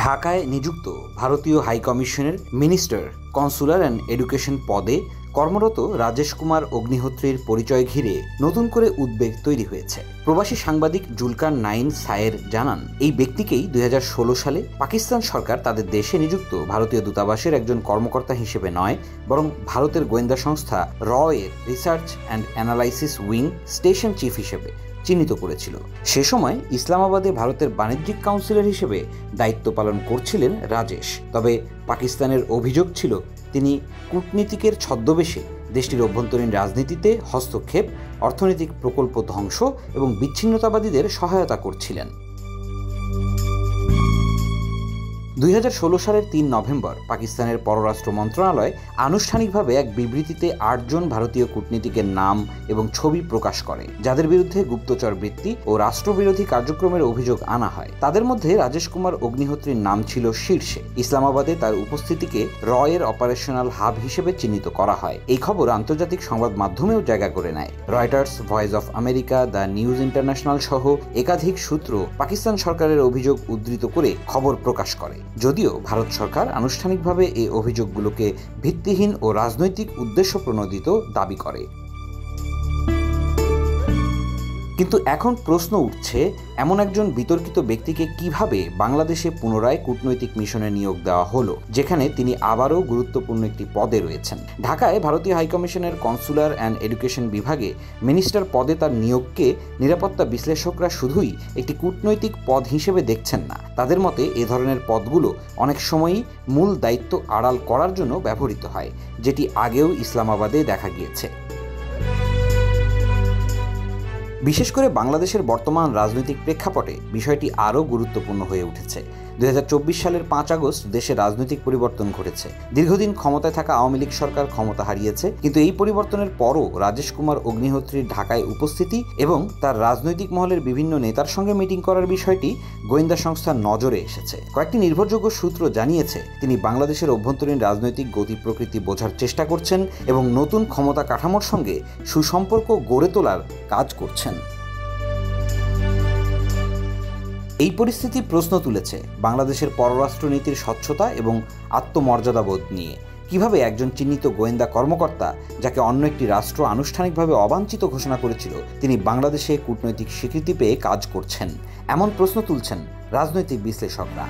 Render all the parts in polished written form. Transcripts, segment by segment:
ঢাকায় নিযুক্ত ভারতীয় হাইকমিশনের মিনিস্টার কনসুলার অ্যান্ড এডুকেশন পদে কর্মরত রাজেশ কুমার অগ্নিহোত্রীর পরিচয় ঘিরে নতুন করে উদ্বেগ তৈরি হয়েছে। প্রবাসী সাংবাদিক জুলকার নাইন সায়ের জানান, এই ব্যক্তিকেই 2016 সালে পাকিস্তান সরকার তাদের দেশে নিযুক্ত ভারতীয় দূতাবাসের একজন কর্মকর্তা হিসেবে নয়, বরং ভারতের গোয়েন্দা সংস্থা র এর research and analysis wing station chief হিসেবে চিহ্নিত করেছিল। সে সময় ইসলামাবাদে ভারতের বাণিজ্যিক কাউন্সিলর হিসেবে দায়িত্ব পালন করছিলেন রাজেশ। তবে পাকিস্তানের অভিযোগ ছিল তিনি কূটনীতিকের ছদ্মবেশে দেশটির অভ্যন্তরীণ রাজনীতিতে হস্তক্ষেপ, অর্থনৈতিক প্রকল্প ধ্বংস এবং বিচ্ছিন্নতাবাদীদের সহায়তা করছিলেন। 2016 সালের 3 নভেম্বর পাকিস্তানের পররাষ্ট্র মন্ত্রণালয় আনুষ্ঠানিকভাবে এক বিবৃতিতে 8 জন ভারতীয় কূটনীতিকের নাম এবং ছবি প্রকাশ করে, যাদের বিরুদ্ধে গুপ্তচর বৃত্তি ও রাষ্ট্রবিরোধী কার্যক্রমের অভিযোগ আনা হয়। তাদের মধ্যে রাজেশ কুমার অগ্নিহোত্রীর নাম ছিল শীর্ষে। ইসলামাবাদে তার উপস্থিতিকে র এর অপারেশনাল হাব হিসেবে চিহ্নিত করা হয়। এই খবর আন্তর্জাতিক সংবাদ মাধ্যমেও জায়গা করে নেয়। Reuters, voice of America, the news international সহ একাধিক সূত্র পাকিস্তান সরকারের অভিযোগ উদ্ধৃত করে খবর প্রকাশ করে। যদিও ভারত সরকার আনুষ্ঠানিকভাবে এই অভিযোগগুলোকে ভিত্তিহীন ও রাজনৈতিক উদ্দেশ্য প্রণোদিত দাবি করে। কিন্তু এখন প্রশ্ন উঠছে, এমন একজন বিতর্কিত ব্যক্তিকে কিভাবে বাংলাদেশে পুনরায় কূটনৈতিক মিশনে নিয়োগ দেওয়া হলো, যেখানে তিনি আবারও গুরুত্বপূর্ণ একটি পদে রয়েছেন। ঢাকায় ভারতীয় হাইকমিশনের কনসুলার অ্যান্ড এডুকেশন বিভাগে মিনিস্টার পদে তার নিয়োগকে নিরাপত্তা বিশ্লেষকরা শুধুই একটি কূটনৈতিক পদ হিসেবে দেখছেন না। তাদের মতে এ ধরনের পদগুলো অনেক সময়ই মূল দায়িত্ব আড়াল করার জন্য ব্যবহৃত হয়, যেটি আগেও ইসলামাবাদে দেখা গিয়েছে। বিশেষ করে বাংলাদেশের বর্তমান রাজনৈতিক প্রেক্ষাপটে বিষয়টি আরও গুরুত্বপূর্ণ হয়ে উঠেছে। 2024 সালের 5 আগস্ট দেশে রাজনৈতিক পরিবর্তন ঘটেছে। দীর্ঘদিন ক্ষমতায় থাকা আওয়ামী লীগ সরকার ক্ষমতা হারিয়েছে, কিন্তু এই পরিবর্তনের পরও রাজেশ কুমার অগ্নিহোত্রীর ঢাকায় উপস্থিতি এবং তার রাজনৈতিক মহলের বিভিন্ন নেতার সঙ্গে মিটিং করার বিষয়টি গোয়েন্দা সংস্থার নজরে এসেছে। কয়েকটি নির্ভরযোগ্য সূত্র জানিয়েছে, তিনি বাংলাদেশের অভ্যন্তরীণ রাজনৈতিক গতি প্রকৃতি বোঝার চেষ্টা করছেন এবং নতুন ক্ষমতা কাঠামোর সঙ্গে সুসম্পর্ক গড়ে তোলার কাজ করছেন। এই পরিস্থিতি প্রশ্ন তুলেছে বাংলাদেশের পররাষ্ট্রনীতির স্বচ্ছতা এবং আত্মমর্যাদাবোধ নিয়ে। কিভাবে একজন চিহ্নিত গোয়েন্দা কর্মকর্তা, যাকে অন্য একটি রাষ্ট্র আনুষ্ঠানিকভাবে অবাঞ্ছিত ঘোষণা করেছিল, তিনি বাংলাদেশে কূটনৈতিক স্বীকৃতি পেয়ে কাজ করছেন, এমন প্রশ্ন তুলছেন রাজনৈতিক বিশ্লেষকরা।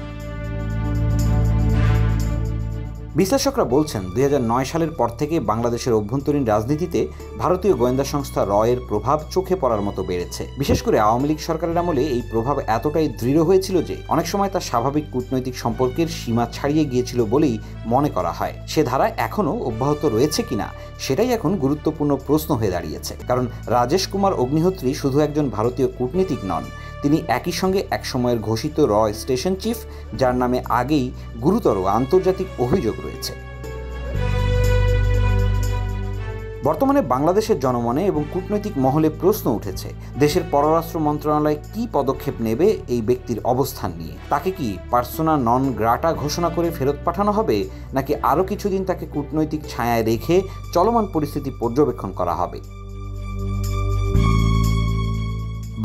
বিশ্লেষকরা বলছেন, 2009 সালের পর থেকে বাংলাদেশের অভ্যন্তরীণ রাজনীতিতে ভারতীয় গোয়েন্দা সংস্থা র এর প্রভাব চোখে পড়ার মতো বেড়েছে। বিশেষ করে আওয়ামী লীগ সরকারের আমলে এই প্রভাব এতটাই দৃঢ় হয়েছিল যে অনেক সময় তা স্বাভাবিক কূটনৈতিক সম্পর্কের সীমা ছাড়িয়ে গিয়েছিল বলেই মনে করা হয়। সে ধারা এখনও অব্যাহত রয়েছে কিনা সেটাই এখন গুরুত্বপূর্ণ প্রশ্ন হয়ে দাঁড়িয়েছে। কারণ রাজেশ কুমার অগ্নিহোত্রী শুধু একজন ভারতীয় কূটনীতিক নন, তিনি একই সঙ্গে একসময়ের ঘোষিত র স্টেশন চিফ, যার নামে আগেই গুরুতর আন্তর্জাতিক অভিযোগ রয়েছে। বর্তমানে বাংলাদেশের জনমনে এবং কূটনৈতিক মহলে প্রশ্ন উঠেছে, দেশের পররাষ্ট্র মন্ত্রণালয় কী পদক্ষেপ নেবে এই ব্যক্তির অবস্থান নিয়ে। তাকে কি পার্সোনা নন গ্রাটা ঘোষণা করে ফেরত পাঠানো হবে, নাকি আরও কিছুদিন তাকে কূটনৈতিক ছায়ায় রেখে চলমান পরিস্থিতি পর্যবেক্ষণ করা হবে?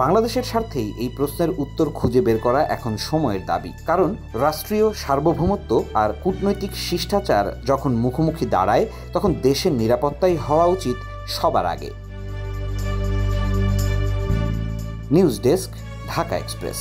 বাংলাদেশের স্বার্থেই এই প্রশ্নের উত্তর খুঁজে বের করা এখন সময়ের দাবি। কারণ রাষ্ট্রীয় সার্বভৌমত্ব আর কূটনৈতিক শিষ্টাচার যখন মুখোমুখি দাঁড়ায়, তখন দেশের নিরাপত্তাই হওয়া উচিত সবার আগে। News desk, Dhaka express.